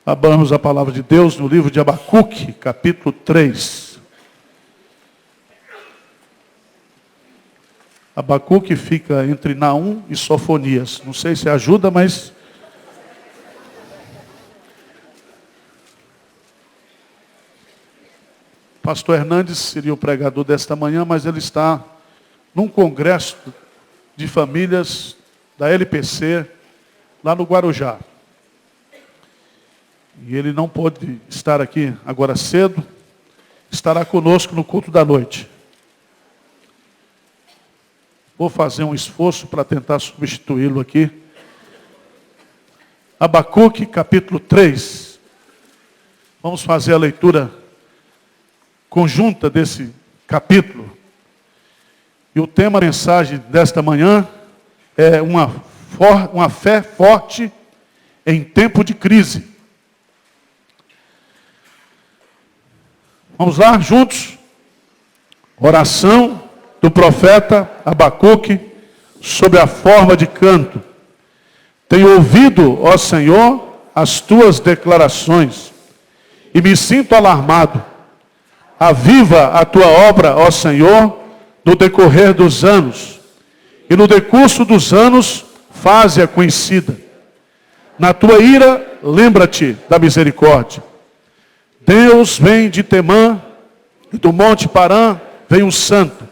Abramos a palavra de Deus no livro de Abacuque, capítulo 3. Abacuque fica entre Naum e Sofonias. Não sei se ajuda, mas... Pastor Hernandes seria o pregador desta manhã, mas ele está num congresso de famílias da LPC, lá no Guarujá. E ele não pôde estar aqui agora cedo, estará conosco no culto da noite. Vou fazer um esforço para tentar substituí-lo aqui. Abacuque, capítulo 3. Vamos fazer a leitura conjunta desse capítulo. E o tema da mensagem desta manhã é uma fé forte em tempo de crise. Vamos lá, juntos? Oração do profeta Abacuque sob a forma de canto. Tenho ouvido, ó Senhor, as tuas declarações e me sinto alarmado. Aviva a tua obra, ó Senhor, no decorrer dos anos, e no decurso dos anos faze-a conhecida. Na tua ira, lembra-te da misericórdia. Deus vem de Temã, e do monte Parã vem o santo.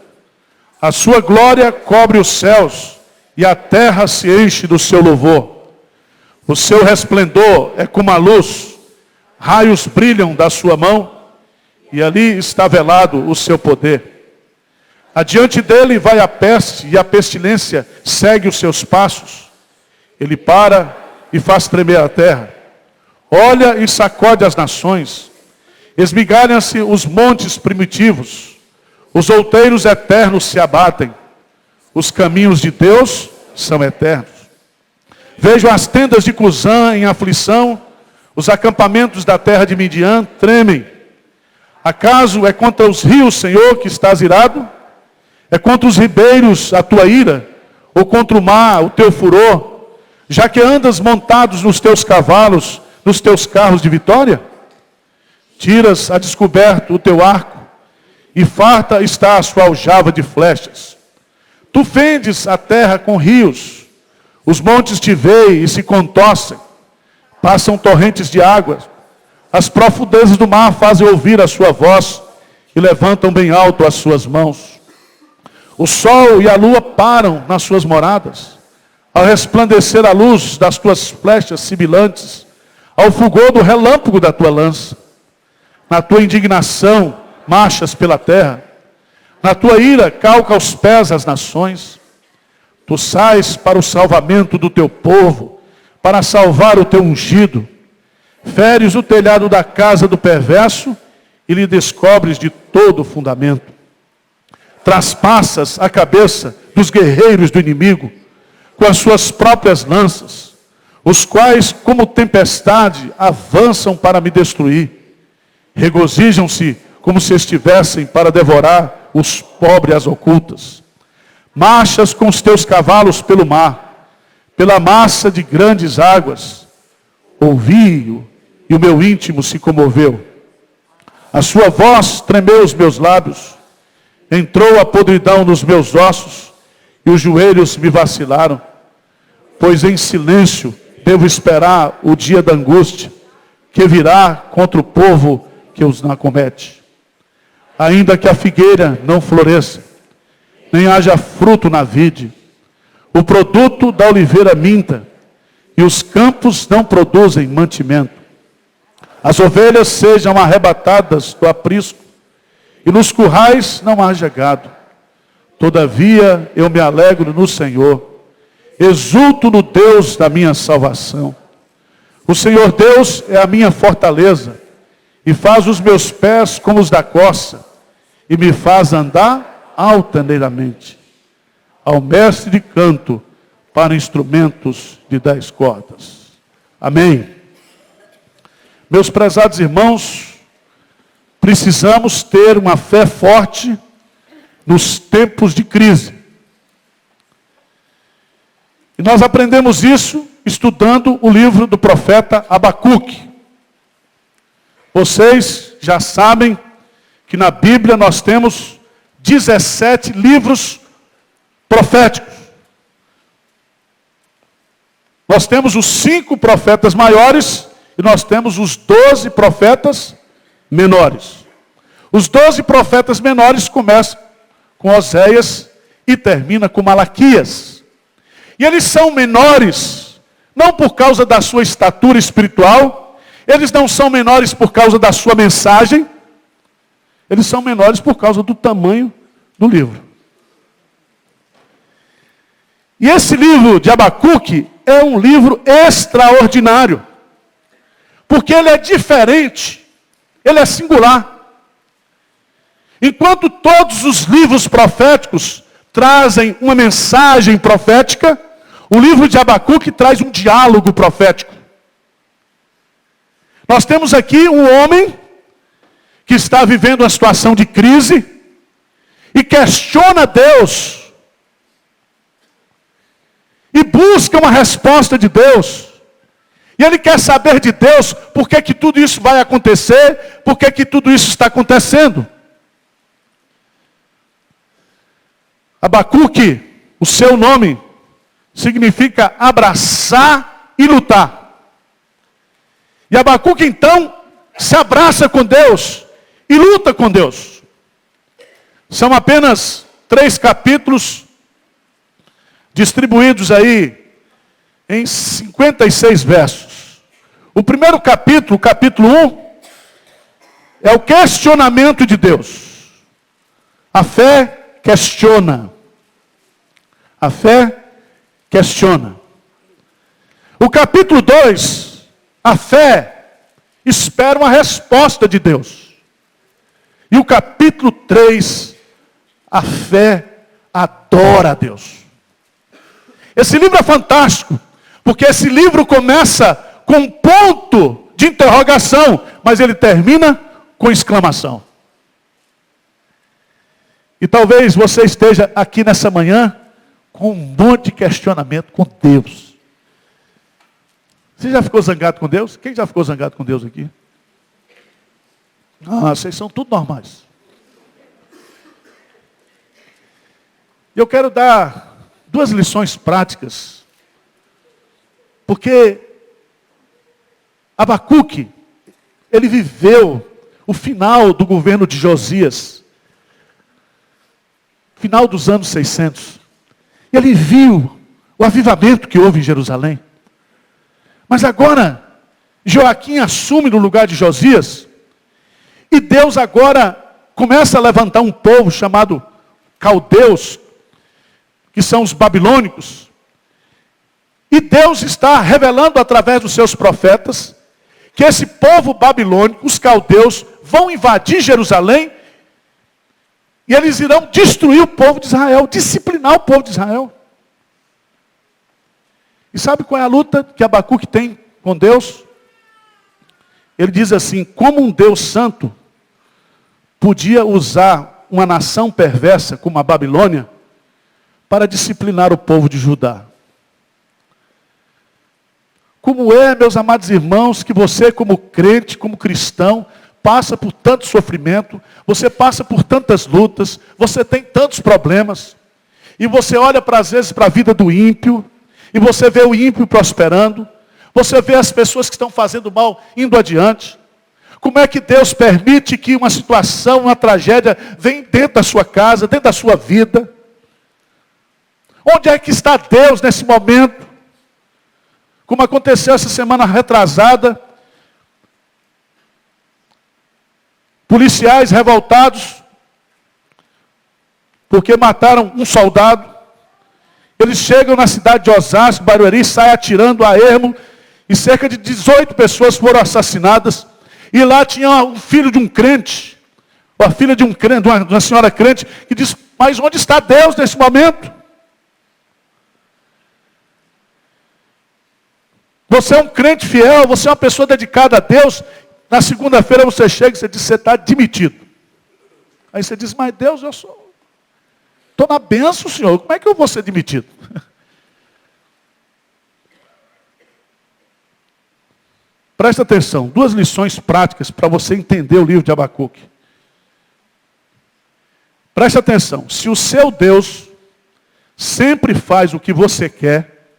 A sua glória cobre os céus, e a terra se enche do seu louvor. O seu resplendor é como a luz, raios brilham da sua mão, e ali está velado o seu poder. Adiante dele vai a peste, e a pestilência segue os seus passos. Ele para e faz tremer a terra. Olha e sacode as nações. Esmigalham-se os montes primitivos. Os outeiros eternos se abatem. Os caminhos de Deus são eternos. Vejam as tendas de Cusã em aflição. Os acampamentos da terra de Midian tremem. Acaso é contra os rios, Senhor, que estás irado? É contra os ribeiros a tua ira? Ou contra o mar, o teu furor? Já que andas montados nos teus cavalos, nos teus carros de vitória? Tiras a descoberto o teu arco, e farta está a sua aljava de flechas. Tu fendes a terra com rios, os montes te veem e se contorcem, passam torrentes de águas, as profundezas do mar fazem ouvir a sua voz, e levantam bem alto as suas mãos. O sol e a lua param nas suas moradas, ao resplandecer a luz das tuas flechas sibilantes, ao fulgor do relâmpago da tua lança. Na tua indignação, marchas pela terra. Na tua ira, calca aos pés as nações. Tu sais para o salvamento do teu povo, para salvar o teu ungido. Feres o telhado da casa do perverso e lhe descobres de todo o fundamento. Traspassas a cabeça dos guerreiros do inimigo com as suas próprias lanças, os quais, como tempestade, avançam para me destruir. Regozijam-se como se estivessem para devorar os pobres às ocultas. Marchas com os teus cavalos pelo mar, pela massa de grandes águas. Ouvi-o e o meu íntimo se comoveu. A sua voz tremeu os meus lábios. Entrou a podridão nos meus ossos e os joelhos me vacilaram. Pois em silêncio devo esperar o dia da angústia que virá contra o povo que os acomete. Ainda que a figueira não floresça, nem haja fruto na vide, o produto da oliveira minta, e os campos não produzem mantimento. As ovelhas sejam arrebatadas do aprisco, e nos currais não haja gado. Todavia eu me alegro no Senhor, exulto no Deus da minha salvação. O Senhor Deus é a minha fortaleza, e faz os meus pés como os da corça, e me faz andar altaneiramente. Ao mestre de canto, para instrumentos de 10 cordas. Amém. Meus prezados irmãos, precisamos ter uma fé forte nos tempos de crise. E nós aprendemos isso estudando o livro do profeta Abacuque. Vocês já sabem que na Bíblia nós temos 17 livros proféticos. Nós temos os 5 profetas maiores e nós temos os 12 profetas menores. Os 12 profetas menores começam com Oséias e terminam com Malaquias. E eles são menores, não por causa da sua estatura espiritual, eles não são menores por causa da sua mensagem, eles são menores por causa do tamanho do livro. E esse livro de Abacuque é um livro extraordinário, porque ele é diferente, ele é singular. Enquanto todos os livros proféticos trazem uma mensagem profética, o livro de Abacuque traz um diálogo profético. Nós temos aqui um homem que está vivendo uma situação de crise e questiona Deus e busca uma resposta de Deus. E ele quer saber de Deus por que tudo isso vai acontecer, por que tudo isso está acontecendo. Abacuque, o seu nome, significa abraçar e lutar. E Abacuque então se abraça com Deus e luta com Deus. São apenas 3 capítulos distribuídos aí em 56 versos. O primeiro capítulo, o capítulo 1, é o questionamento de Deus. A fé questiona. A fé questiona. O capítulo 2, a fé espera uma resposta de Deus. E o capítulo 3, a fé adora a Deus. Esse livro é fantástico, porque esse livro começa com um ponto de interrogação, mas ele termina com exclamação. E talvez você esteja aqui nessa manhã com um monte de questionamento com Deus. Você já ficou zangado com Deus? Quem já ficou zangado com Deus aqui? Ah, vocês são tudo normais. Eu quero dar 2 lições práticas. Porque Abacuque, ele viveu o final do governo de Josias. Final dos anos 600. Ele viu o avivamento que houve em Jerusalém. Mas agora, Joaquim assume no lugar de Josias. E Deus agora começa a levantar um povo chamado caldeus, que são os babilônicos. E Deus está revelando através dos seus profetas que esse povo babilônico, os caldeus, vão invadir Jerusalém e eles irão destruir o povo de Israel, disciplinar o povo de Israel. E sabe qual é a luta que Abacuque tem com Deus? Ele diz assim: como um Deus santo podia usar uma nação perversa como a Babilônia para disciplinar o povo de Judá? Como é, meus amados irmãos, que você como crente, como cristão, passa por tanto sofrimento, você passa por tantas lutas, você tem tantos problemas, e você olha às vezes para a vida do ímpio, e você vê o ímpio prosperando, você vê as pessoas que estão fazendo mal indo adiante. Como é que Deus permite que uma situação, uma tragédia, venha dentro da sua casa, dentro da sua vida? Onde é que está Deus nesse momento? Como aconteceu essa semana retrasada, policiais revoltados, porque mataram um soldado. Eles chegam na cidade de Osasco, Barueri, saem atirando a ermo, e cerca de 18 pessoas foram assassinadas. E lá tinha um filho de um crente, ou a filha de um crente, de uma senhora crente, que diz: mas onde está Deus nesse momento? Você é um crente fiel, você é uma pessoa dedicada a Deus. Na segunda-feira você chega e você diz: você está demitido. Aí você diz: mas Deus, eu estou na bênção, Senhor, como é que eu vou ser demitido? Presta atenção, 2 lições práticas para você entender o livro de Abacuque. Presta atenção, se o seu Deus sempre faz o que você quer,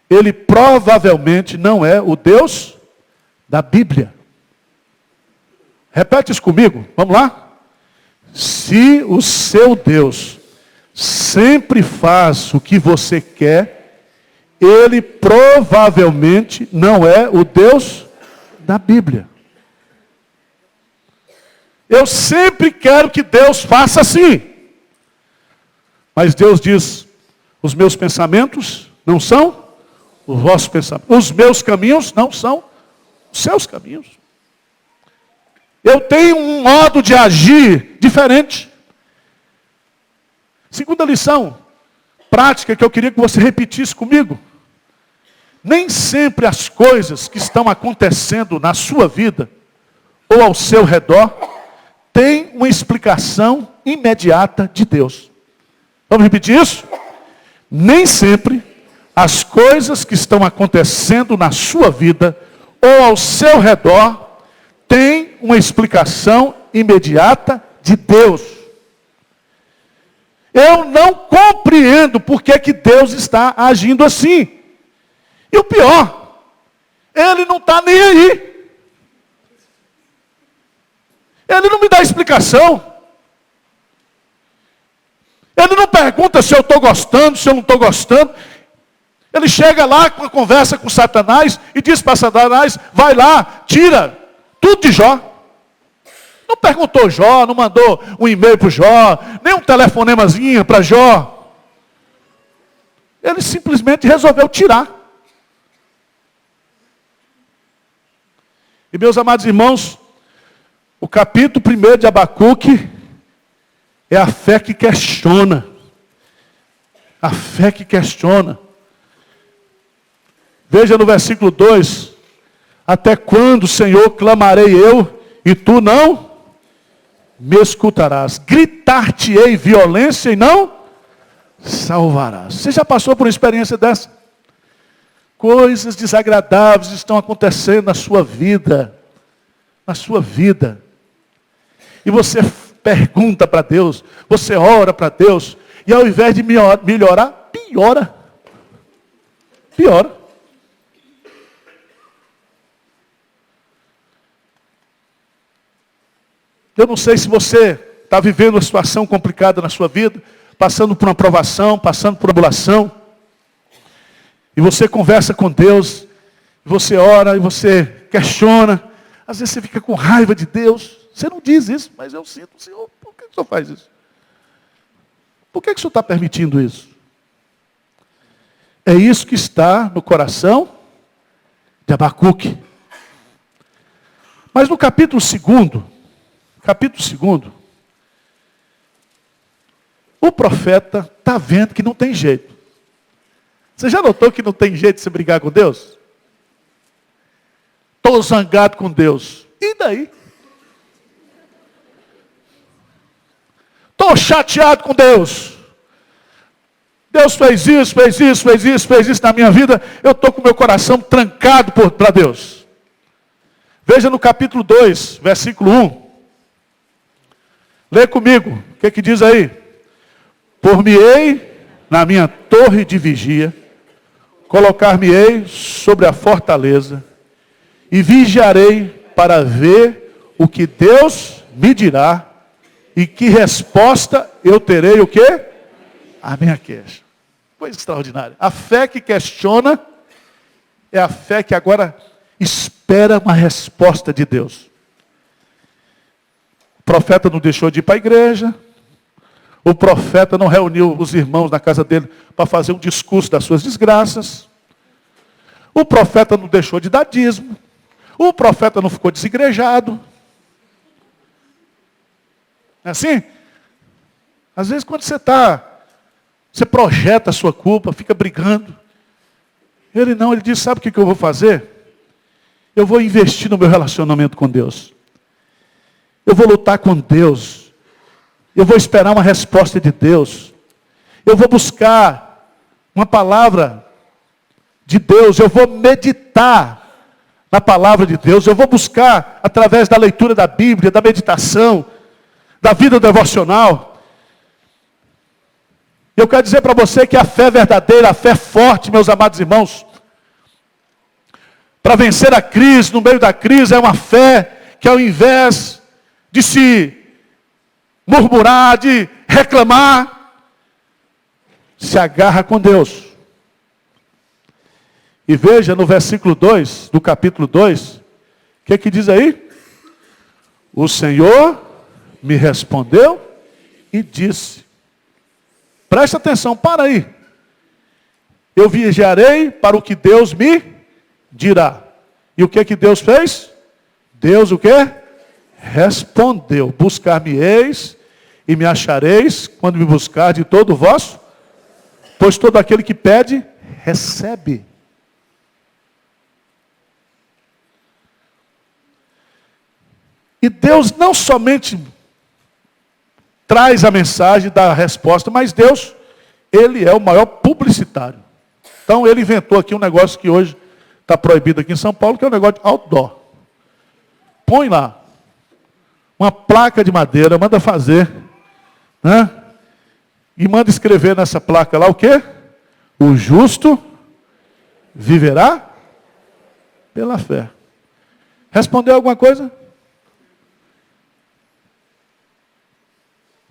ele provavelmente não é o Deus da Bíblia. Repete isso comigo, vamos lá? Se o seu Deus sempre faz o que você quer, ele provavelmente não é o Deus da Bíblia. Eu sempre quero que Deus faça assim. Mas Deus diz, os meus pensamentos não são os vossos pensamentos. Os meus caminhos não são os seus caminhos. Eu tenho um modo de agir diferente. Segunda lição prática que eu queria que você repetisse comigo. Nem sempre as coisas que estão acontecendo na sua vida ou ao seu redor têm uma explicação imediata de Deus. Vamos repetir isso? Nem sempre as coisas que estão acontecendo na sua vida ou ao seu redor têm uma explicação imediata de Deus. Eu não compreendo por que Deus está agindo assim. E o pior, ele não está nem aí. Ele não me dá explicação. Ele não pergunta se eu estou gostando, se eu não estou gostando. Ele chega lá, conversa com Satanás e diz para Satanás, vai lá, tira tudo de Jó. Não perguntou Jó, não mandou um e-mail para Jó, nem um telefonemazinho para Jó. Ele simplesmente resolveu tirar. E meus amados irmãos, o capítulo 1 de Abacuque é a fé que questiona. A fé que questiona. Veja no versículo 2. Até quando, Senhor, clamarei eu e tu não me escutarás? Gritar-te-ei violência e não salvarás. Você já passou por uma experiência dessa? Coisas desagradáveis estão acontecendo na sua vida. Na sua vida. E você pergunta para Deus, você ora para Deus, e ao invés de melhorar, piora. Piora. Eu não sei se você está vivendo uma situação complicada na sua vida, passando por uma provação, passando por uma tribulação, e você conversa com Deus, você ora e você questiona, às vezes você fica com raiva de Deus, você não diz isso, mas eu sinto, Senhor, por que o Senhor faz isso? Por que o Senhor está permitindo isso? É isso que está no coração de Abacuque. Mas no capítulo 2, o profeta está vendo que não tem jeito. Você já notou que não tem jeito de você brigar com Deus? Estou zangado com Deus. E daí? Estou chateado com Deus. Deus fez isso na minha vida. Eu estou com meu coração trancado para Deus. Veja no capítulo 2, versículo 1. Lê comigo. O que diz aí? Por-me-ei na minha torre de vigia, colocar-me-ei sobre a fortaleza, e vigiarei para ver o que Deus me dirá, e que resposta eu terei o quê? A minha queixa. Coisa extraordinária. A fé que questiona é a fé que agora espera uma resposta de Deus. O profeta não deixou de ir para a igreja. O profeta não reuniu os irmãos na casa dele para fazer um discurso das suas desgraças. O profeta não deixou de dar dízimo. O profeta não ficou desigrejado. É assim? Às vezes quando você projeta a sua culpa, fica brigando. Ele diz, sabe o que eu vou fazer? Eu vou investir no meu relacionamento com Deus. Eu vou lutar com Deus. Eu vou esperar uma resposta de Deus. Eu vou buscar uma palavra de Deus. Eu vou meditar na palavra de Deus, eu vou buscar através da leitura da Bíblia, da meditação, da vida devocional. Eu quero dizer para você que a fé verdadeira, a fé forte, meus amados irmãos, para vencer a crise, no meio da crise, é uma fé que ao invés de se murmurar, de reclamar, se agarra com Deus. E veja no versículo 2, do capítulo 2, o que diz aí? O Senhor me respondeu e disse. Presta atenção, para aí. Eu vigiarei para o que Deus me dirá. E o que Deus fez? Deus o quê? Respondeu. Buscar-me-eis e me achareis quando me buscar de todo o vosso. Pois todo aquele que pede, recebe. E Deus não somente traz a mensagem da resposta, mas Deus, Ele é o maior publicitário. Então Ele inventou aqui um negócio que hoje está proibido aqui em São Paulo, que é um negócio de outdoor. Põe lá uma placa de madeira, manda fazer, né? E manda escrever nessa placa lá o quê? O justo viverá pela fé. Respondeu alguma coisa?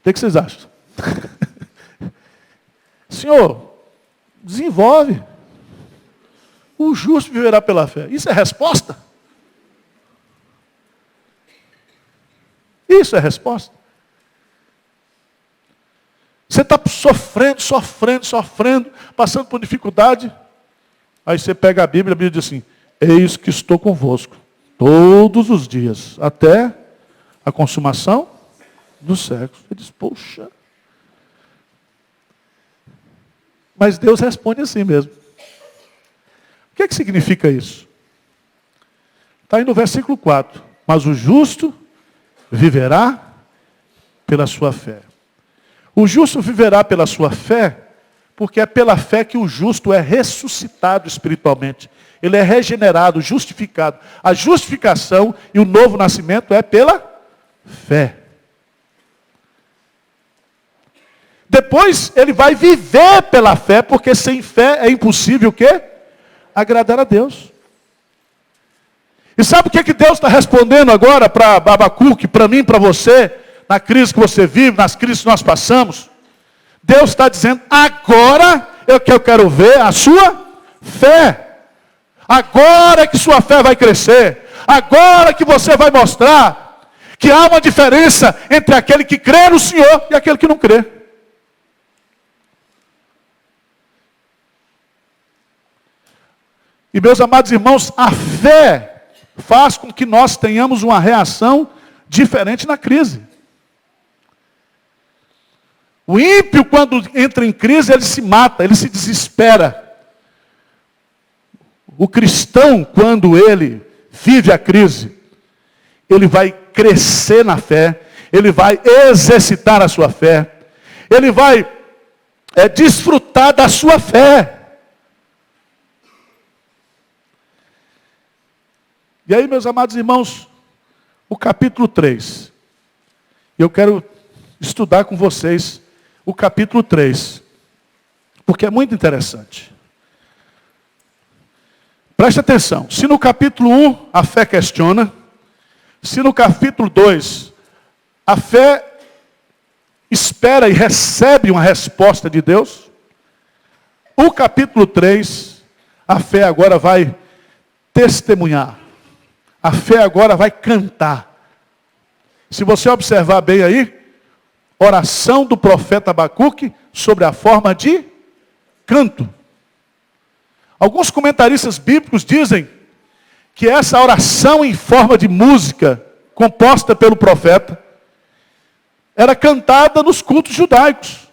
O que vocês acham? Senhor, desenvolve. O justo viverá pela fé. Isso é resposta? Isso é resposta? Você está sofrendo, passando por dificuldade. Aí você pega a Bíblia diz assim: eis que estou convosco todos os dias, até a consumação do século. Ele diz, poxa. Mas Deus responde assim mesmo. O que significa isso? Está aí no versículo 4. Mas o justo viverá pela sua fé. O justo viverá pela sua fé, porque é pela fé que o justo é ressuscitado espiritualmente. Ele é regenerado, justificado. A justificação e o novo nascimento é pela fé. Depois ele vai viver pela fé, porque sem fé é impossível o quê? Agradar a Deus. E sabe o que Deus está respondendo agora para Abacuque, para mim, para você, na crise que você vive, nas crises que nós passamos? Deus está dizendo, agora é que eu quero ver a sua fé. Agora é que sua fé vai crescer. Agora que você vai mostrar que há uma diferença entre aquele que crê no Senhor e aquele que não crê. E meus amados irmãos, a fé faz com que nós tenhamos uma reação diferente na crise. O ímpio, quando entra em crise, ele se mata, ele se desespera. O cristão, quando ele vive a crise, ele vai crescer na fé, ele vai exercitar a sua fé, ele vai desfrutar da sua fé. E aí, meus amados irmãos, o capítulo 3. Eu quero estudar com vocês o capítulo 3, porque é muito interessante. Preste atenção, se no capítulo 1 a fé questiona, se no capítulo 2 a fé espera e recebe uma resposta de Deus, o capítulo 3, a fé agora vai testemunhar. A fé agora vai cantar. Se você observar bem aí, oração do profeta Abacuque sobre a forma de canto. Alguns comentaristas bíblicos dizem que essa oração em forma de música, composta pelo profeta, era cantada nos cultos judaicos.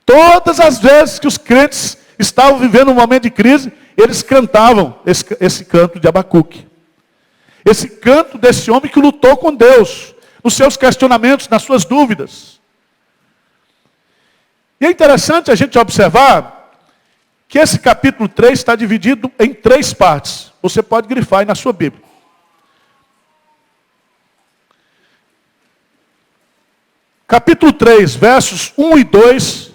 Todas as vezes que os crentes estavam vivendo um momento de crise, eles cantavam esse canto de Abacuque. Esse canto desse homem que lutou com Deus, nos seus questionamentos, nas suas dúvidas. E é interessante a gente observar que esse capítulo 3 está dividido em 3 partes. Você pode grifar aí na sua Bíblia. Capítulo 3, versos 1 e 2,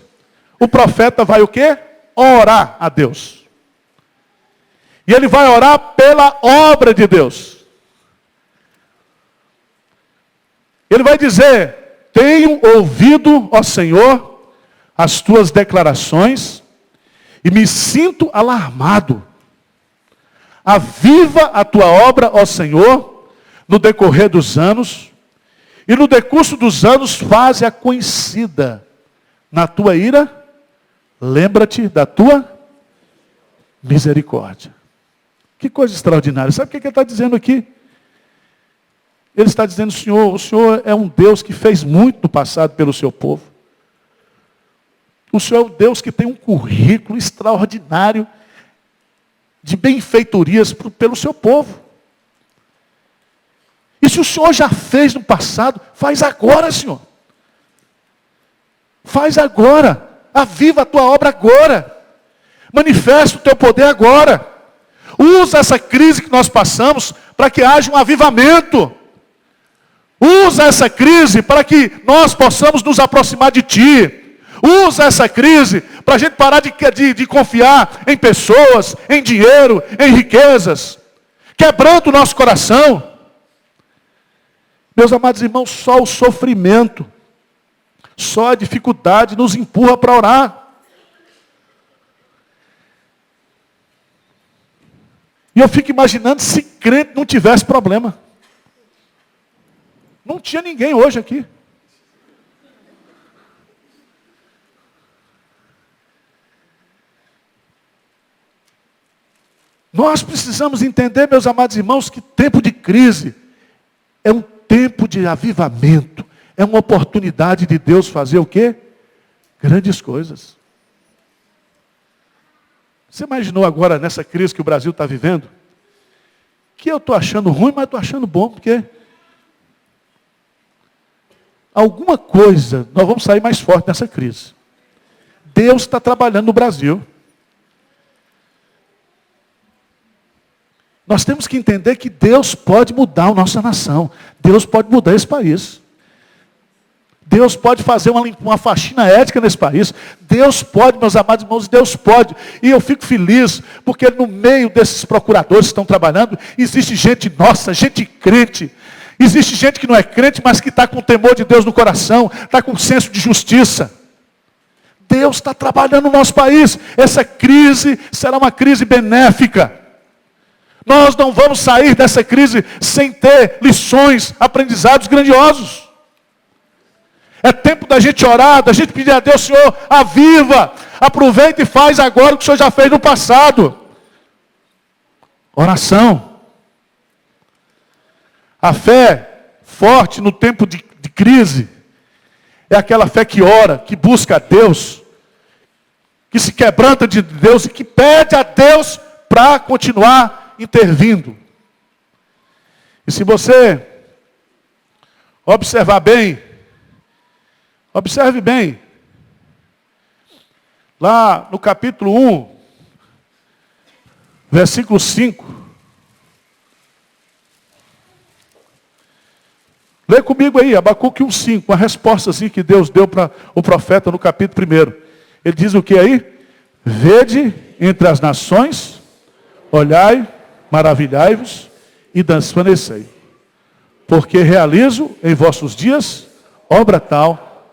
o profeta vai o quê? Orar a Deus. E ele vai orar pela obra de Deus. Ele vai dizer: tenho ouvido, ó Senhor, as tuas declarações e me sinto alarmado. Aviva a tua obra, ó Senhor, no decorrer dos anos, e no decurso dos anos faze-a conhecida. Na tua ira, lembra-te da tua misericórdia. Que coisa extraordinária. Sabe o que ele está dizendo aqui? Ele está dizendo: o Senhor é um Deus que fez muito no passado pelo seu povo. O Senhor é um Deus que tem um currículo extraordinário de benfeitorias pelo seu povo. E se o Senhor já fez no passado, faz agora, Senhor. Faz agora. Aviva a tua obra agora. Manifesta o teu poder agora. Usa essa crise que nós passamos para que haja um avivamento. Usa essa crise para que nós possamos nos aproximar de Ti. Usa essa crise para a gente parar de confiar em pessoas, em dinheiro, em riquezas. Quebrando o nosso coração. Meus amados irmãos, só o sofrimento, só a dificuldade nos empurra para orar. E eu fico imaginando se crente não tivesse problema. Não tinha ninguém hoje aqui. Nós precisamos entender, meus amados irmãos, que tempo de crise é um tempo de avivamento. É uma oportunidade de Deus fazer o quê? Grandes coisas. Você imaginou agora, nessa crise que o Brasil está vivendo? Que eu estou achando ruim, mas estou achando bom, porque alguma coisa, nós vamos sair mais forte nessa crise. Deus está trabalhando no Brasil. Nós temos que entender que Deus pode mudar a nossa nação. Deus pode mudar esse país. Deus pode fazer uma faxina ética nesse país. Deus pode, meus amados irmãos, Deus pode. E eu fico feliz, porque no meio desses procuradores que estão trabalhando, existe gente nossa, gente crente. Existe gente que não é crente, mas que está com o temor de Deus no coração, está com senso de justiça. Deus está trabalhando no nosso país. Essa crise será uma crise benéfica. Nós não vamos sair dessa crise sem ter lições, aprendizados grandiosos. É tempo da gente orar, da gente pedir a Deus: Senhor, aviva, aproveita e faz agora o que o Senhor já fez no passado. Oração. A fé forte no tempo de crise é aquela fé que ora, que busca a Deus, que se quebranta de Deus e que pede a Deus para continuar intervindo. E se você observar bem, observe bem, lá no capítulo 1, versículo 5, lê comigo aí, Abacuque 1,5, uma resposta assim que Deus deu para o profeta no capítulo 1. Ele diz o que aí? Vede entre as nações, olhai, maravilhai-vos e desvanecei. Porque realizo em vossos dias obra tal,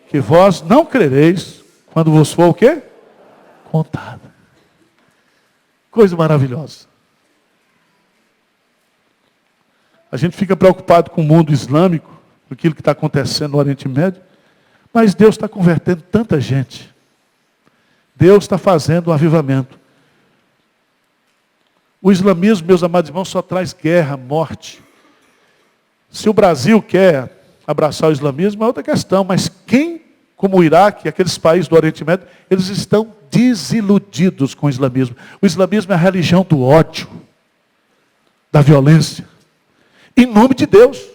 que vós não crereis, quando vos for o quê? Contado. Coisa maravilhosa. A gente fica preocupado com o mundo islâmico, com aquilo que está acontecendo no Oriente Médio, mas Deus está convertendo tanta gente. Deus está fazendo um avivamento. O islamismo, meus amados irmãos, só traz guerra, morte. Se o Brasil quer abraçar o islamismo, é outra questão, mas quem, como o Iraque, aqueles países do Oriente Médio, eles estão desiludidos com o islamismo. O islamismo é a religião do ódio, da violência. Em nome de Deus.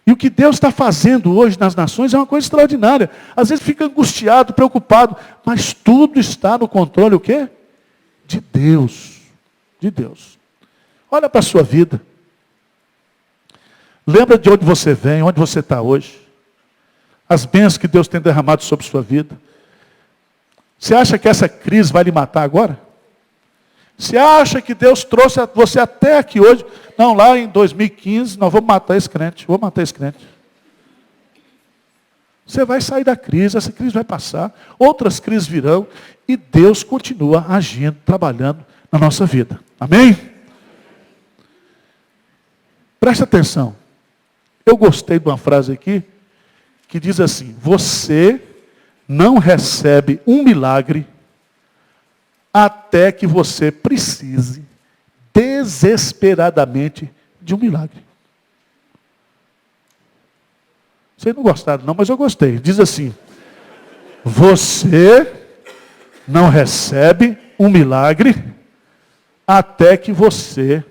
E o que Deus está fazendo hoje nas nações é uma coisa extraordinária. Às vezes fica angustiado, preocupado, mas tudo está no controle, o quê? De Deus. De Deus. Olha para a sua vida. Lembra de onde você vem, onde você está hoje. As bênçãos que Deus tem derramado sobre sua vida. Você acha que essa crise vai lhe matar agora? Você acha que Deus trouxe você até aqui hoje? Não, lá em 2015, nós vamos matar esse crente. Vou matar esse crente. Você vai sair da crise, essa crise vai passar. Outras crises virão. E Deus continua agindo, trabalhando na nossa vida. Amém? Presta atenção. Eu gostei de uma frase aqui, que diz assim: você não recebe um milagre até que você precise desesperadamente de um milagre. Vocês não gostaram não, mas eu gostei. Diz assim: você não recebe um milagre até que você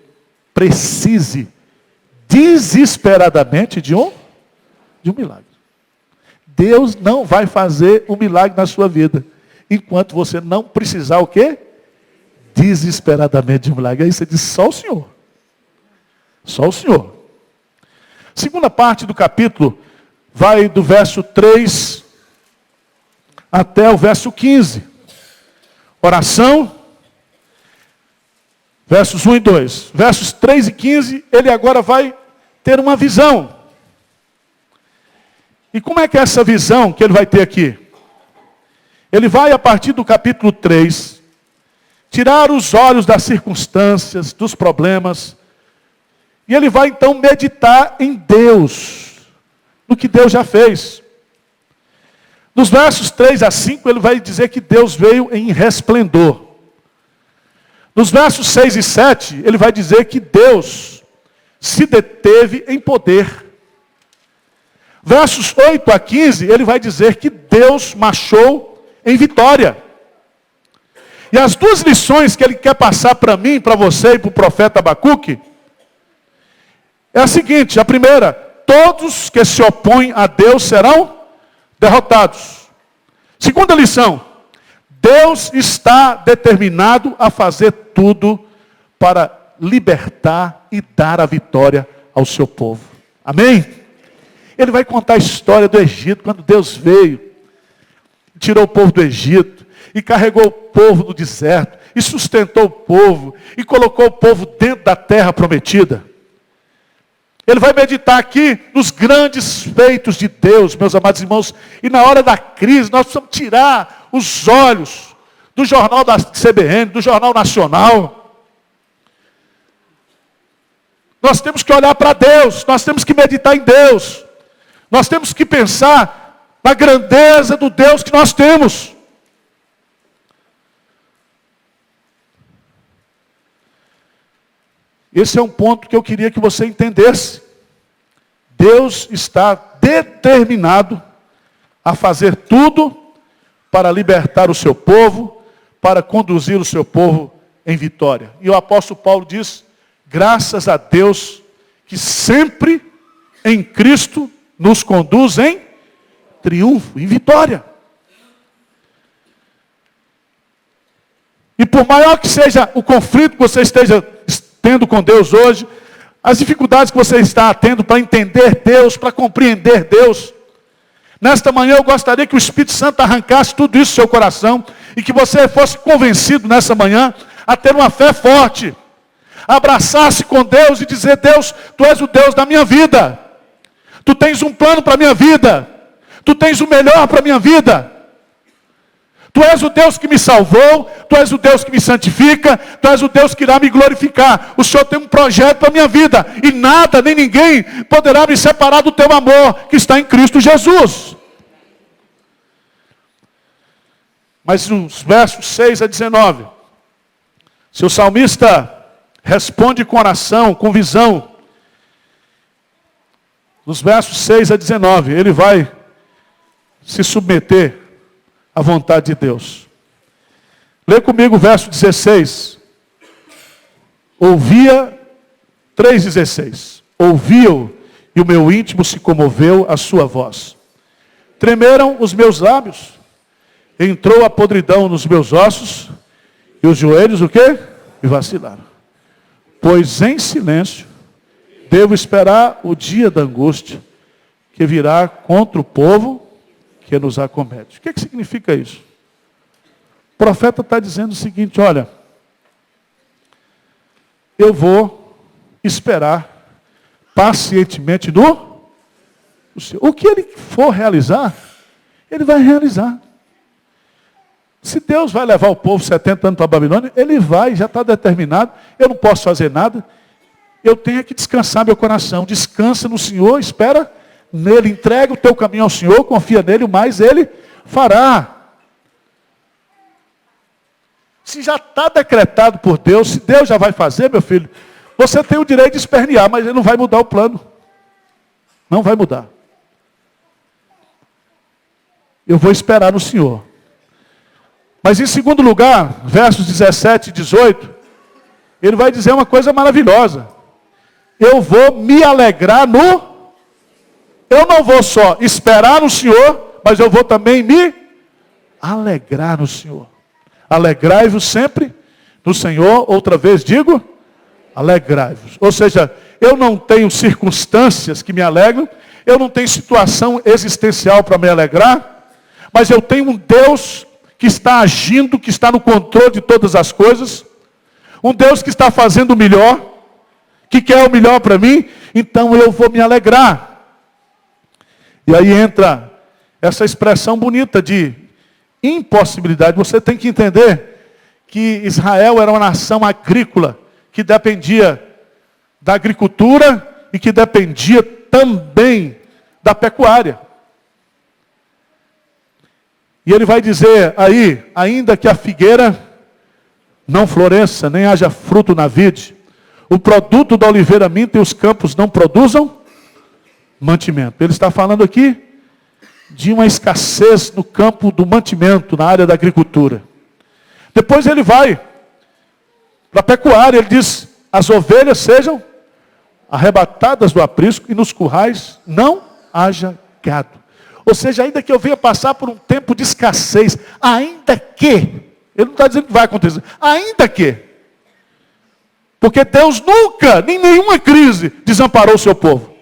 precise desesperadamente de um milagre. Deus não vai fazer um milagre na sua vida enquanto você não precisar o quê? Desesperadamente de um milagre. Aí você diz, só o Senhor. Só o Senhor. Segunda parte do capítulo vai do verso 3 até o verso 15. Oração. Versos 1 e 2. Versos 3 e 15, ele agora vai ter uma visão. E como é que é essa visão que ele vai ter aqui? Ele vai, a partir do capítulo 3, tirar os olhos das circunstâncias, dos problemas, e ele vai então meditar em Deus, no que Deus já fez. Nos versos 3 a 5, ele vai dizer que Deus veio em resplendor. Nos versos 6 e 7, ele vai dizer que Deus se deteve em poder. Versos 8 a 15, ele vai dizer que Deus marchou em vitória. E as duas lições que ele quer passar para mim, para você e para o profeta Abacuque, é a seguinte: a primeira, todos que se opõem a Deus serão derrotados. Segunda lição, Deus está determinado a fazer tudo para libertar e dar a vitória ao seu povo. Amém? Ele vai contar a história do Egito, quando Deus veio, tirou o povo do Egito, e carregou o povo no deserto, e sustentou o povo, e colocou o povo dentro da terra prometida. Ele vai meditar aqui nos grandes feitos de Deus, meus amados irmãos, e na hora da crise, nós precisamos tirar os olhos do jornal da CBN, do Jornal Nacional. Nós temos que olhar para Deus, nós temos que meditar em Deus. Nós temos que pensar na grandeza do Deus que nós temos. Esse é um ponto que eu queria que você entendesse. Deus está determinado a fazer tudo para libertar o seu povo, para conduzir o seu povo em vitória. E o apóstolo Paulo diz, graças a Deus, que sempre em Cristo nos conduz em triunfo, em vitória. E por maior que seja o conflito que você esteja tendo com Deus hoje, as dificuldades que você está tendo para entender Deus, para compreender Deus, nesta manhã eu gostaria que o Espírito Santo arrancasse tudo isso do seu coração e que você fosse convencido nessa manhã a ter uma fé forte, abraçar-se com Deus e dizer, Deus, Tu és o Deus da minha vida. Tu tens um plano para a minha vida. Tu tens o melhor para a minha vida. Tu és o Deus que me salvou. Tu és o Deus que me santifica. Tu és o Deus que irá me glorificar. O Senhor tem um projeto para a minha vida. E nada, nem ninguém poderá me separar do teu amor que está em Cristo Jesus. Mas nos versos 6 a 19, se o salmista responde com oração, com visão, nos versos 6 a 19, ele vai se submeter à vontade de Deus. Lê comigo o verso 16. Ouvia, 3,16. Ouviam e o meu íntimo se comoveu à sua voz. Tremeram os meus lábios, entrou a podridão nos meus ossos, e os joelhos o quê? E vacilaram. Pois em silêncio devo esperar o dia da angústia, que virá contra o povo que nos acomete. O que significa isso? O profeta está dizendo o seguinte, olha, eu vou esperar pacientemente no Senhor. O que ele for realizar, ele vai realizar. Se Deus vai levar o povo 70 anos para a Babilônia, ele vai, já está determinado. Eu não posso fazer nada. Eu tenho que descansar meu coração. Descansa no Senhor, espera nele. Entrega o teu caminho ao Senhor, confia nele, o mais ele fará. Se já está decretado por Deus, se Deus já vai fazer, meu filho, você tem o direito de espernear, mas ele não vai mudar o plano. Não vai mudar. Eu vou esperar no Senhor. Mas em segundo lugar, versos 17 e 18, ele vai dizer uma coisa maravilhosa. Eu vou me alegrar no... Eu não vou só esperar no Senhor, mas eu vou também me alegrar no Senhor. Alegrai-vos sempre no Senhor. Outra vez digo, alegrai-vos. Ou seja, eu não tenho circunstâncias que me alegram, eu não tenho situação existencial para me alegrar, mas eu tenho um Deus que está agindo, que está no controle de todas as coisas, um Deus que está fazendo o melhor, que quer o melhor para mim, então eu vou me alegrar. E aí entra essa expressão bonita de impossibilidade. Você tem que entender que Israel era uma nação agrícola, que dependia da agricultura e que dependia também da pecuária. E ele vai dizer aí, ainda que a figueira não floresça, nem haja fruto na vide, o produto da oliveira minta e os campos não produzam mantimento. Ele está falando aqui de uma escassez no campo do mantimento, na área da agricultura. Depois ele vai para a pecuária, ele diz, as ovelhas sejam arrebatadas do aprisco e nos currais não haja gado. Ou seja, ainda que eu venha passar por um tempo de escassez, ainda que, ele não está dizendo que vai acontecer, ainda que, porque Deus nunca, em nenhuma crise, desamparou o seu povo.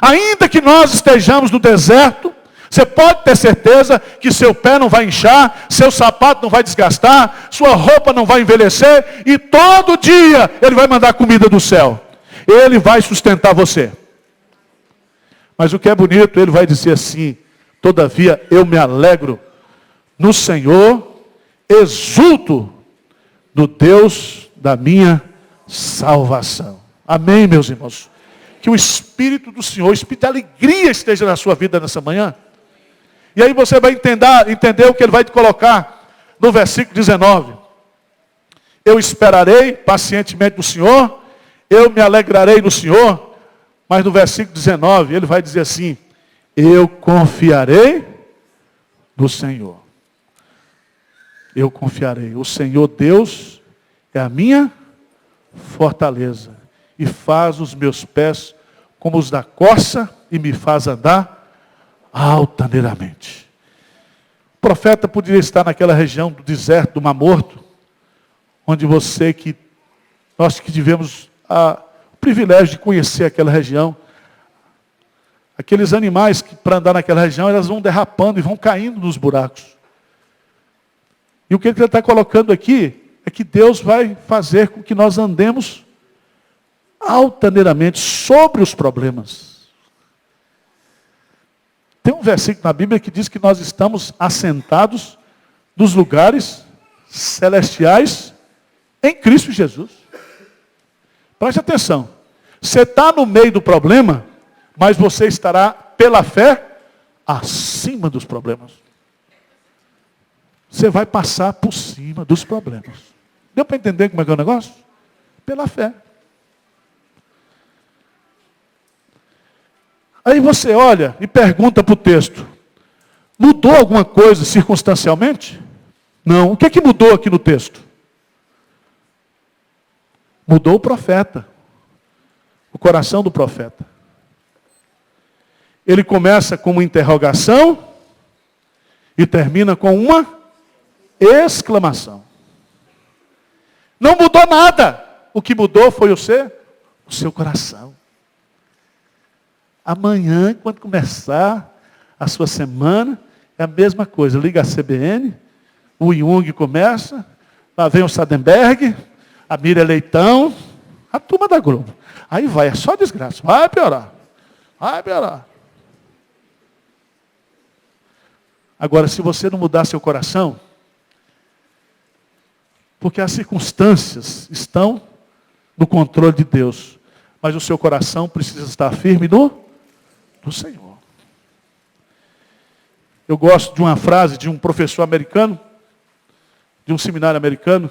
Ainda que nós estejamos no deserto, você pode ter certeza que seu pé não vai inchar, seu sapato não vai desgastar, sua roupa não vai envelhecer, e todo dia Ele vai mandar comida do céu. Ele vai sustentar você. Mas o que é bonito, ele vai dizer assim, todavia eu me alegro no Senhor, exulto do Deus da minha salvação. Amém, meus irmãos? Que o Espírito do Senhor, o Espírito de alegria esteja na sua vida nessa manhã. E aí você vai entender o que ele vai te colocar no versículo 19. Eu esperarei pacientemente no Senhor, eu me alegrarei no Senhor. Mas no versículo 19, ele vai dizer assim, eu confiarei no Senhor. Eu confiarei. O Senhor Deus é a minha fortaleza. E faz os meus pés como os da corça e me faz andar altaneiramente. O profeta poderia estar naquela região do deserto, do Mar Morto, onde nós que tivemos o privilégio de conhecer aquela região. Aqueles animais que para andar naquela região, elas vão derrapando e vão caindo nos buracos. E o que ele está colocando aqui é que Deus vai fazer com que nós andemos altaneiramente sobre os problemas. Tem um versículo na Bíblia que diz que nós estamos assentados nos lugares celestiais em Cristo Jesus. Preste atenção. Você está no meio do problema, mas você estará, pela fé, acima dos problemas. Você vai passar por cima dos problemas. Deu para entender como é que é o negócio? Pela fé. Aí você olha e pergunta para o texto, mudou alguma coisa circunstancialmente? Não. O que é que mudou aqui no texto? Mudou o profeta. O coração do profeta. Ele começa com uma interrogação e termina com uma exclamação. Não mudou nada. O que mudou foi o seu coração. Amanhã, quando começar a sua semana, é a mesma coisa. Liga a CBN, o Jung começa, lá vem o Sadenberg, a Miriam Leitão, a turma da Globo. Aí vai, é só desgraça. Vai piorar. Vai piorar. Agora, se você não mudar seu coração, porque as circunstâncias estão no controle de Deus, mas o seu coração precisa estar firme no Senhor. Eu gosto de uma frase de um professor americano, de um seminário americano,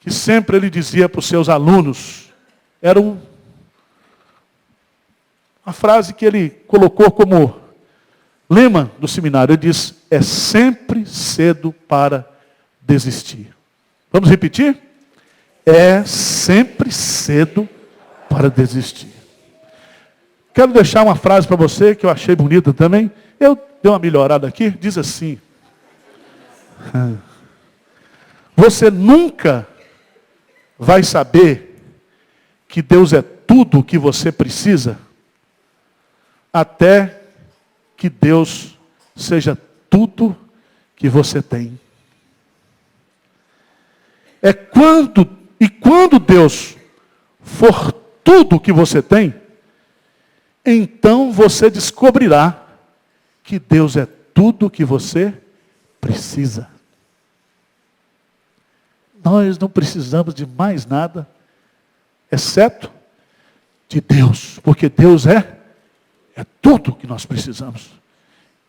que sempre ele dizia para os seus alunos, era uma frase que ele colocou como lema do seminário. Ele diz: é sempre cedo para desistir. Vamos repetir? É sempre cedo para desistir. Quero deixar uma frase para você que eu achei bonita também. Eu dei uma melhorada aqui. Diz assim: você nunca vai saber que Deus é tudo o que você precisa até que Deus seja tudo que você tem. Quando Deus for tudo que você tem, então você descobrirá que Deus é tudo que você precisa. Nós não precisamos de mais nada, exceto de Deus, porque Deus é tudo que nós precisamos.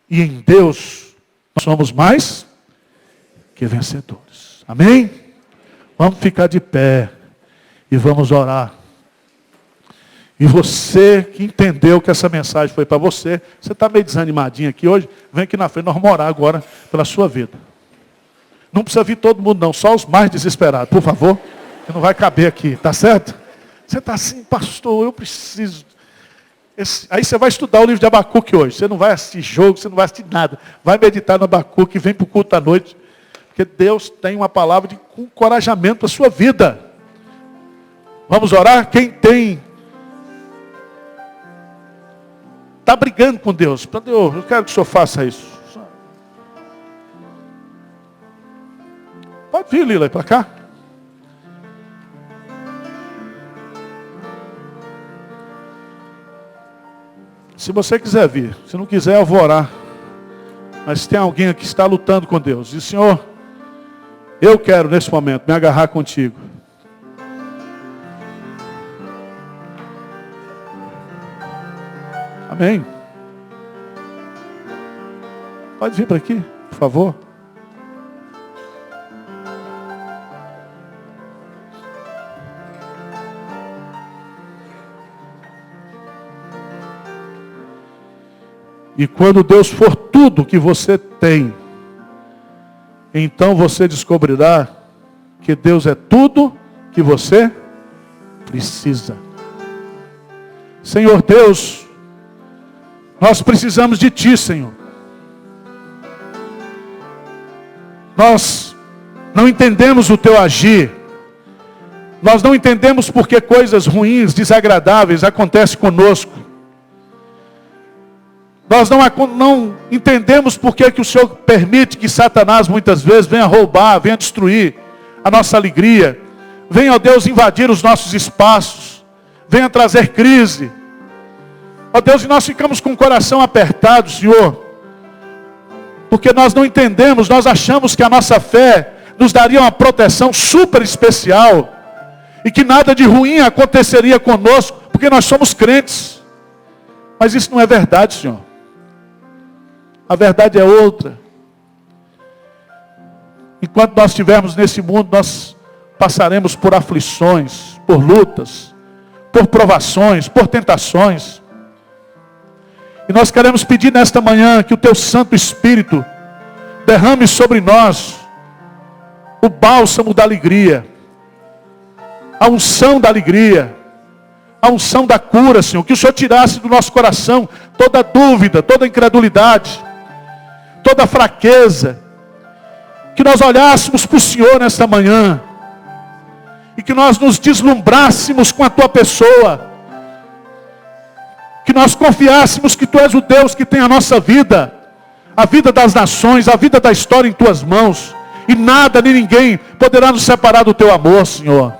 E em Deus nós somos mais que vencedores. Amém? Vamos ficar de pé e vamos orar. E você que entendeu que essa mensagem foi para você, você está meio desanimadinho aqui hoje, vem aqui na frente, nós vamos orar agora pela sua vida. Não precisa vir todo mundo não, só os mais desesperados, por favor, que não vai caber aqui, tá certo? Você está assim, pastor, eu preciso. Aí você vai estudar o livro de Abacuque hoje, você não vai assistir jogo, você não vai assistir nada, vai meditar no Abacuque, vem para o culto à noite, porque Deus tem uma palavra de encorajamento para a sua vida. Vamos orar? Quem está brigando com Deus, eu quero que o senhor faça isso. Pode vir, Lila, para cá. Se você quiser vir, se não quiser eu vou orar. Mas tem alguém aqui que está lutando com Deus. Diz: Senhor, eu quero nesse momento me agarrar contigo. Amém. Pode vir para aqui, por favor. E quando Deus for tudo que você tem, então você descobrirá que Deus é tudo que você precisa. Senhor Deus, nós precisamos de Ti, Senhor. Nós não entendemos o Teu agir. Nós não entendemos porque coisas ruins, desagradáveis acontecem conosco. Nós não entendemos porque que o Senhor permite que Satanás muitas vezes venha roubar, venha destruir a nossa alegria. Venha, ó Deus, invadir os nossos espaços. Venha trazer crise. Ó Deus, e nós ficamos com o coração apertado, Senhor. Porque nós não entendemos, nós achamos que a nossa fé nos daria uma proteção super especial. E que nada de ruim aconteceria conosco, porque nós somos crentes. Mas isso não é verdade, Senhor. A verdade é outra. Enquanto nós estivermos nesse mundo, nós passaremos por aflições, por lutas, por provações, por tentações. E nós queremos pedir nesta manhã que o Teu Santo Espírito derrame sobre nós o bálsamo da alegria, a unção da alegria, a unção da cura, Senhor. Que o Senhor tirasse do nosso coração toda dúvida, toda incredulidade, toda fraqueza. Que nós olhássemos para o Senhor nesta manhã. E que nós nos deslumbrássemos com a Tua pessoa. Que nós confiássemos que Tu és o Deus que tem a nossa vida, a vida das nações, a vida da história em Tuas mãos. E nada nem ninguém poderá nos separar do Teu amor, Senhor.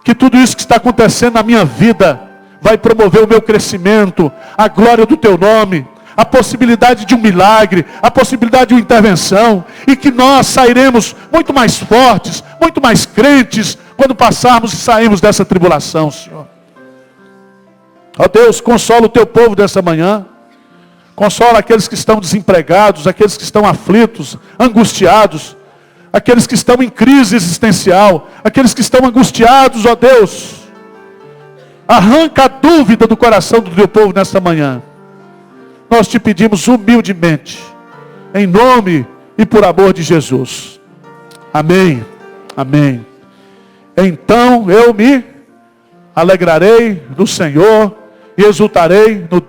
Que tudo isso que está acontecendo na minha vida vai promover o meu crescimento, a glória do Teu nome, a possibilidade de um milagre, a possibilidade de uma intervenção. E que nós sairemos muito mais fortes, muito mais crentes, quando passarmos e sairmos dessa tribulação, Senhor. Ó Deus, consola o Teu povo dessa manhã. Consola aqueles que estão desempregados, aqueles que estão aflitos, angustiados, aqueles que estão em crise existencial, aqueles que estão angustiados, ó Deus. Arranca a dúvida do coração do Teu povo nesta manhã. Nós Te pedimos humildemente, em nome e por amor de Jesus. Amém. Amém. Então eu me alegrarei no Senhor e exultarei no